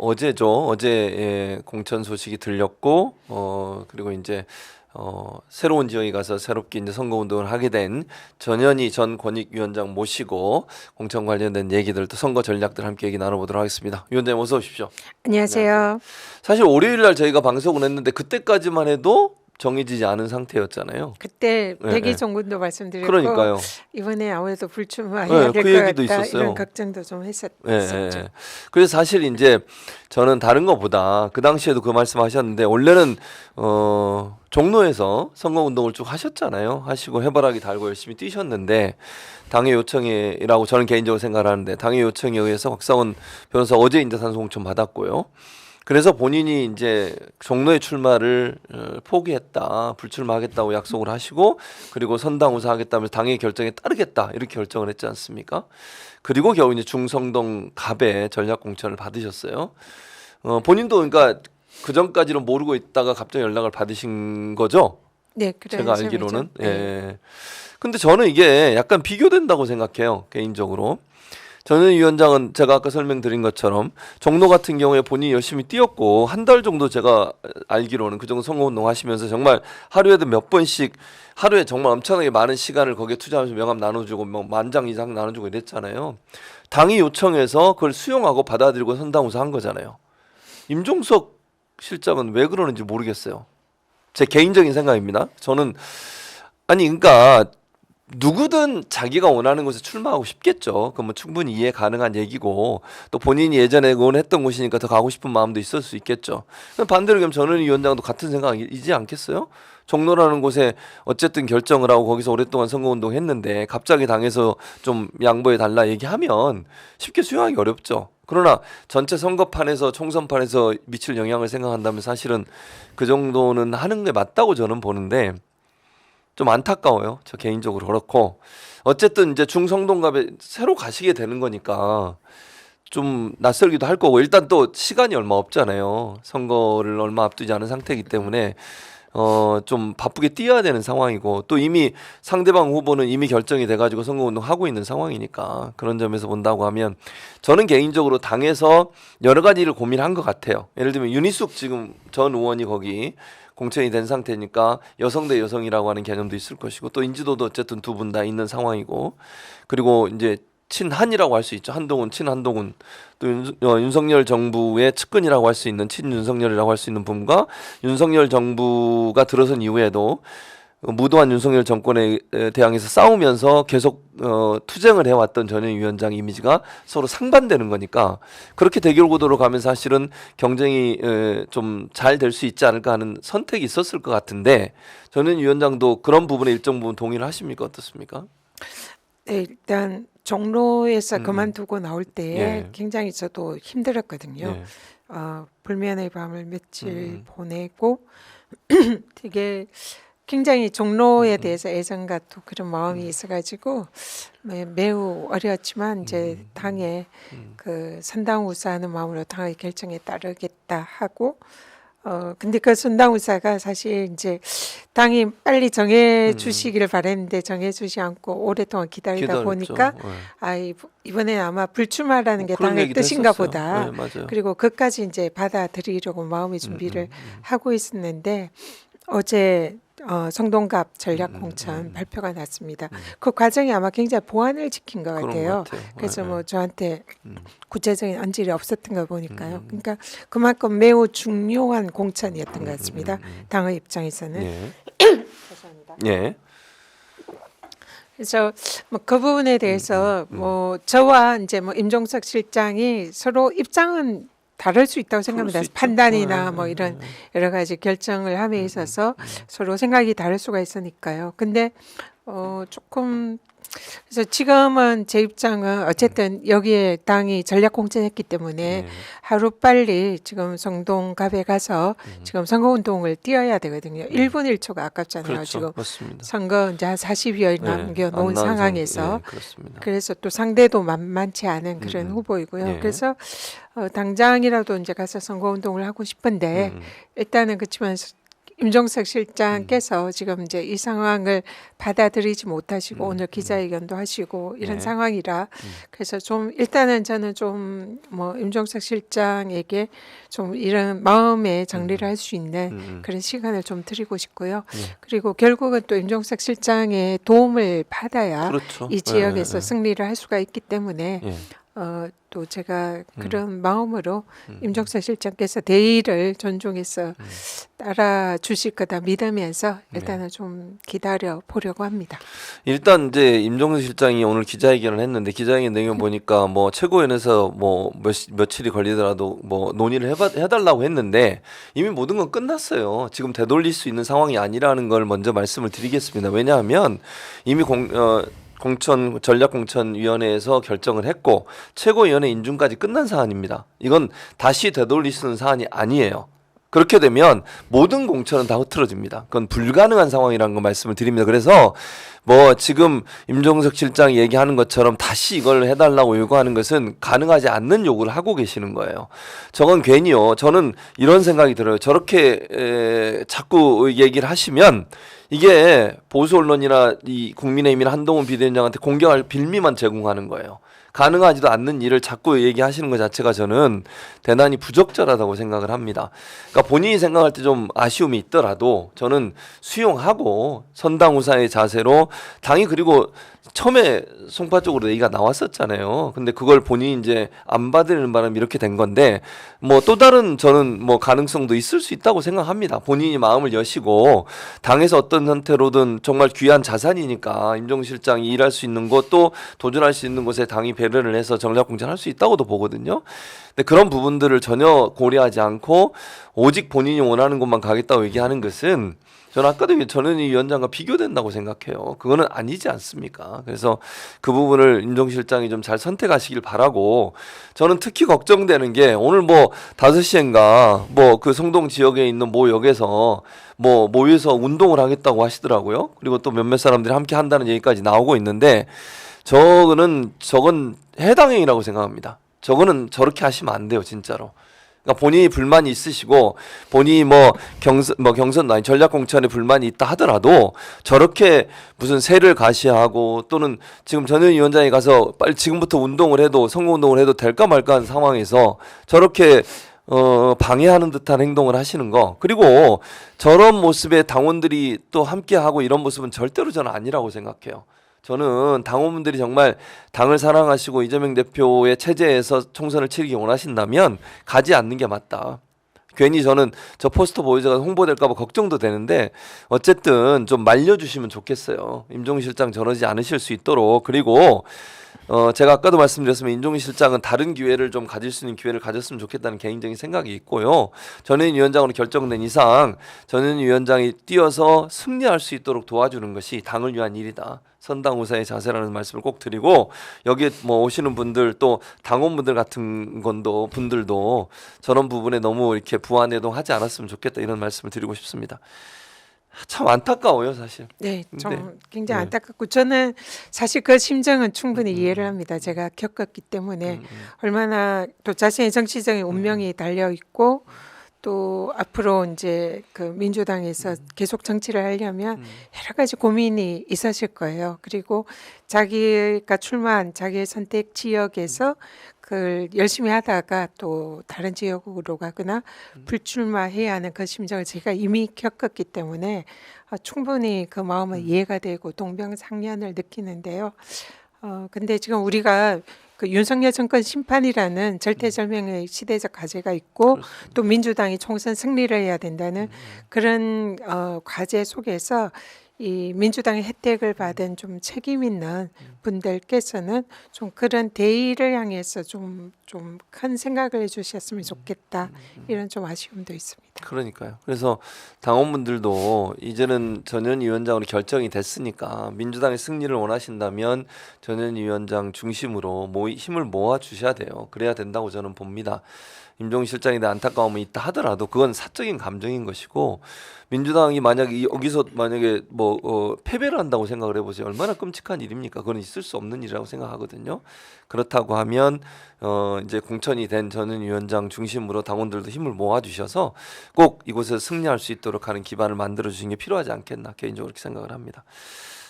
어제죠. 어제 공천 소식이 들렸고 그리고 이제 새로운 지역에 가서 새롭게 이제 선거 운동을 하게 된 전현희 전 권익위원장 모시고 공천 관련된 얘기들 또 선거 전략들 함께 얘기 나눠보도록 하겠습니다. 위원장님 어서 오십시오. 안녕하세요. 사실 월요일 날 저희가 방송을 했는데 그때까지만 해도 정해지지 않은 상태였잖아요. 그때 네, 대기 네. 정군도 말씀드렸고 그러니까요. 이번에 아무래도 불출마해야 네, 될 그 것 얘기도 같다 있었어요. 이런 걱정도 좀 했었죠. 예. 그래서 사실 이제 저는 다른 것보다 그 당시에도 그 말씀하셨는데 원래는 종로에서 선거운동을 쭉 하셨잖아요. 하시고 해바라기 달고 열심히 뛰셨는데 당의 요청이라고 저는 개인적으로 생각을 하는데 당의 요청에 의해서 곽상원 변호사 어제 이제 산소공천 받았고요. 그래서 본인이 이제 종로의 출마를 포기했다, 불출마하겠다고 약속을 하시고 그리고 선당 우사하겠다면서 당의 결정에 따르겠다 이렇게 결정을 했지 않습니까? 그리고 겨우 이제 중성동 갑의 전략 공천을 받으셨어요. 본인도 그러니까 그 전까지는 모르고 있다가 갑자기 연락을 받으신 거죠? 네, 그래요. 제가 알기로는. 네. 예. 근데 저는 이게 약간 비교된다고 생각해요, 개인적으로. 전현희 위원장은 제가 아까 설명드린 것처럼 종로 같은 경우에 본인이 열심히 뛰었고 한 달 정도 제가 알기로는 그 정도 선거운동 하시면서 정말 하루에도 몇 번씩 하루에 정말 엄청나게 많은 시간을 거기에 투자하면서 명함 나눠주고 뭐 10장 이상 나눠주고 이랬잖아요. 당이 요청해서 그걸 수용하고 받아들이고 선당우사한 거잖아요. 임종석 실장은 왜 그러는지 모르겠어요. 제 개인적인 생각입니다. 저는 아니 그러니까 누구든 자기가 원하는 곳에 출마하고 싶겠죠. 그건 뭐 충분히 이해 가능한 얘기고 또 본인이 예전에 응원했던 곳이니까 더 가고 싶은 마음도 있을 수 있겠죠. 반대로 그럼 전현희 위원장도 같은 생각이지 않겠어요? 종로라는 곳에 어쨌든 결정을 하고 거기서 오랫동안 선거운동 했는데 갑자기 당에서 좀 양보해 달라 얘기하면 쉽게 수용하기 어렵죠. 그러나 전체 선거판에서 총선판에서 미칠 영향을 생각한다면 사실은 그 정도는 하는 게 맞다고 저는 보는데 좀 안타까워요. 저 개인적으로 그렇고 어쨌든 이제 중성동갑에 새로 가시게 되는 거니까 좀 낯설기도 할 거고 일단 또 시간이 얼마 없잖아요. 선거를 얼마 앞두지 않은 상태이기 때문에 좀 바쁘게 뛰어야 되는 상황이고 또 이미 상대방 후보는 이미 결정이 돼가지고 선거운동 하고 있는 상황이니까 그런 점에서 본다고 하면 저는 개인적으로 당에서 여러 가지를 고민한 것 같아요. 예를 들면 윤희숙 지금 전 의원이 거기 공천이 된 상태니까 여성 대 여성이라고 하는 개념도 있을 것이고 또 인지도도 어쨌든 두 분 다 있는 상황이고 그리고 이제 친한이라고 할 수 있죠. 한동훈 친한동훈 또 윤석열 정부의 측근이라고 할 수 있는 친윤석열이라고 할 수 있는 분과 윤석열 정부가 들어선 이후에도 무도한 윤석열 정권에 대항해서 싸우면서 계속 투쟁을 해왔던 전현희 위원장 이미지가 서로 상반되는 거니까 그렇게 대결 구도로 가면 사실은 경쟁이 좀 잘 될 수 있지 않을까 하는 선택이 있었을 것 같은데 전현희 위원장도 그런 부분에 일정 부분 동의를 하십니까? 어떻습니까? 네, 일단 종로에서 그만두고 나올 때 예. 굉장히 저도 힘들었거든요. 예. 불면의 밤을 며칠 보내고 되게 굉장히 종로에 대해서 애정과 또 그런 마음이 있어가지고 매우 어려웠지만 이제 당의 그 선당우사하는 마음으로 당의 결정에 따르겠다 하고 근데 그 선당우사가 사실 이제 당이 빨리 정해 주시기를 바랬는데 정해 주지 않고 오랫동안 기다리다 보니까 이번에 아마 불출마라는 게 그런 당의 얘기도 뜻인가 했었어요. 보다. 네, 맞아요. 그리고 그까지 이제 받아들이려고 마음의 준비를 하고 있었는데 어제 성동갑 전략 공천 발표가 났습니다. 그 과정이 아마 굉장히 보안을 지킨 것 그런 같아요. 것 같아요. 그래서 네, 뭐 저한테 구체적인 언질이 없었던 거 보니까요. 그러니까 그만큼 매우 중요한 공천이었던 것 같습니다. 당의 입장에서는. 예. 죄송합니다. 예. 그래서 뭐 그 부분에 대해서 뭐 저와 이제 뭐 임종석 실장이 서로 입장은 다를 수 있다고 생각합니다. 수 있죠. 판단이나 뭐 이런 여러 가지 결정을 함에 있어서 서로 생각이 다를 수가 있으니까요. 근데 조금 그래서 지금은 제 입장은 어쨌든 여기에 당이 전략 공천했기 때문에 하루 빨리 지금 성동갑에 가서 지금 선거운동을 뛰어야 되거든요. 1분 1초가 아깝잖아요. 그렇죠. 지금 맞습니다. 선거 이제 한 40여일 네, 남겨놓은 안 나은 상황에서 그렇습니다. 그래서 또 상대도 만만치 않은 그런 후보이고요. 예. 그래서 당장이라도 이제 가서 선거운동을 하고 싶은데 일단은 그렇지만 임종석 실장께서 지금 이제 이 상황을 받아들이지 못하시고 오늘 기자회견도 하시고 이런 네. 상황이라 그래서 좀 일단은 저는 좀 뭐 임종석 실장에게 좀 이런 마음의 정리를 할 수 있는 그런 시간을 좀 드리고 싶고요. 그리고 결국은 또 임종석 실장의 도움을 받아야 그렇죠. 이 지역에서 예, 승리를 할 수가 있기 때문에 예. 또 제가 그런 마음으로 임종석 실장께서 대의를 존중해서 따라 주실 거다 믿으면서 일단은 좀 기다려 보려고 합니다. 일단 이제 임종석 실장이 오늘 기자회견을 했는데 기자회견 내용 보니까 뭐 최고위원회에서 뭐 며칠이 걸리더라도 뭐 논의를 해달라고 했는데 이미 모든 건 끝났어요. 지금 되돌릴 수 있는 상황이 아니라는 걸 먼저 말씀을 드리겠습니다. 왜냐하면 이미 전략공천위원회에서 결정을 했고 최고위원회 인준까지 끝난 사안입니다. 이건 다시 되돌릴 수 있는 사안이 아니에요. 그렇게 되면 모든 공천은 다 흐트러집니다. 그건 불가능한 상황이라는 거 말씀을 드립니다. 그래서 뭐 지금 임종석 실장이 얘기하는 것처럼 다시 이걸 해달라고 요구하는 것은 가능하지 않는 요구를 하고 계시는 거예요. 저건 괜히요. 저는 이런 생각이 들어요. 저렇게 자꾸 얘기를 하시면 이게 보수 언론이나 이 국민의힘이나 한동훈 비대위원장한테 공격할 빌미만 제공하는 거예요. 가능하지도 않는 일을 자꾸 얘기하시는 것 자체가 저는 대단히 부적절하다고 생각을 합니다. 그러니까 본인이 생각할 때 좀 아쉬움이 있더라도 저는 수용하고 선당우사의 자세로 당이 그리고 처음에 송파 쪽으로 얘기가 나왔었잖아요. 근데 그걸 본인이 이제 안 받으려는 바람에 이렇게 된 건데 뭐 또 다른 저는 뭐 가능성도 있을 수 있다고 생각합니다. 본인이 마음을 여시고 당에서 어떤 형태로든 정말 귀한 자산이니까 임종석 실장이 일할 수 있는 곳 또 도전할 수 있는 곳에 당이 배려를 해서 전략공천할 수 있다고도 보거든요. 근데 그런 부분들을 전혀 고려하지 않고 오직 본인이 원하는 곳만 가겠다고 얘기하는 것은 저는 아까도 전현희 위원장과 비교된다고 생각해요. 그거는 아니지 않습니까? 그래서 그 부분을 임종 실장이 좀 잘 선택하시길 바라고 저는 특히 걱정되는 게 오늘 뭐 5시인가 뭐 그 성동 지역에 있는 모 역에서 뭐 모여서 운동을 하겠다고 하시더라고요. 그리고 또 몇몇 사람들이 함께 한다는 얘기까지 나오고 있는데 저건 해당행위라고 생각합니다. 저거는 저렇게 하시면 안 돼요, 진짜로. 그러니까 본인이 불만이 있으시고 본인이 경선 아니 전략공천에 불만이 있다 하더라도 저렇게 무슨 세를 가시하고 또는 지금 전현희 위원장이 가서 빨리 지금부터 운동을 해도 선거운동을 해도 될까 말까 하는 상황에서 저렇게 방해하는 듯한 행동을 하시는 거 그리고 저런 모습에 당원들이 또 함께하고 이런 모습은 절대로 저는 아니라고 생각해요. 저는 당원분들이 정말 당을 사랑하시고 이재명 대표의 체제에서 총선을 치르기 원하신다면 가지 않는 게 맞다. 괜히 저는 저 포스터 보여줘서 홍보될까 봐 걱정도 되는데 어쨌든 좀 말려주시면 좋겠어요. 임종석 실장 저러지 않으실 수 있도록. 그리고 제가 아까도 말씀드렸지만 임종석 실장은 다른 기회를 좀 가질 수 있는 기회를 가졌으면 좋겠다는 개인적인 생각이 있고요. 전현희 위원장으로 결정된 이상 전현희 위원장이 뛰어서 승리할 수 있도록 도와주는 것이 당을 위한 일이다. 선당우사의 자세라는 말씀을 꼭 드리고 여기에 뭐 오시는 분들 또 당원분들 같은 분들도 저런 부분에 너무 이렇게 부안해동하지 않았으면 좋겠다 이런 말씀을 드리고 싶습니다. 참 안타까워요 사실. 네, 좀 네. 굉장히 네. 안타깝고 저는 사실 그 심정은 충분히 이해를 합니다. 제가 겪었기 때문에 얼마나 또 자신의 정치적인 운명이 달려 있고 또 앞으로 이제 그 민주당에서 계속 정치를 하려면 여러 가지 고민이 있으실 거예요. 그리고 자기가 출마한 자기의 선택 지역에서 그걸 열심히 하다가 또 다른 지역으로 가거나 불출마해야 하는 그 심정을 제가 이미 겪었기 때문에 충분히 그 마음은 이해가 되고 동병상련을 느끼는데요. 근데 지금 우리가 그 윤석열 정권 심판이라는 절대절명의 시대적 과제가 있고 또 민주당이 총선 승리를 해야 된다는 그런 과제 속에서 이 민주당의 혜택을 받은 좀 책임 있는 분들께서는 좀 그런 대의를 향해서 좀 큰 생각을 해주셨으면 좋겠다 이런 좀 아쉬움도 있습니다. 그러니까요. 그래서 당원분들도 이제는 전현희 위원장으로 결정이 됐으니까 민주당의 승리를 원하신다면 전현희 위원장 중심으로 힘을 모아 주셔야 돼요. 그래야 된다고 저는 봅니다. 임종석 실장에 대한 안타까움이 있다 하더라도 그건 사적인 감정인 것이고 민주당이 만약에 여기서 만약에 패배를 한다고 생각을 해보세요. 얼마나 끔찍한 일입니까? 그건 있을 수 없는 일이라고 생각하거든요. 그렇다고 하면 이제 공천이 된 전현희 위원장 중심으로 당원들도 힘을 모아주셔서 꼭 이곳에서 승리할 수 있도록 하는 기반을 만들어 주신 게 필요하지 않겠나 개인적으로 그렇게 생각을 합니다.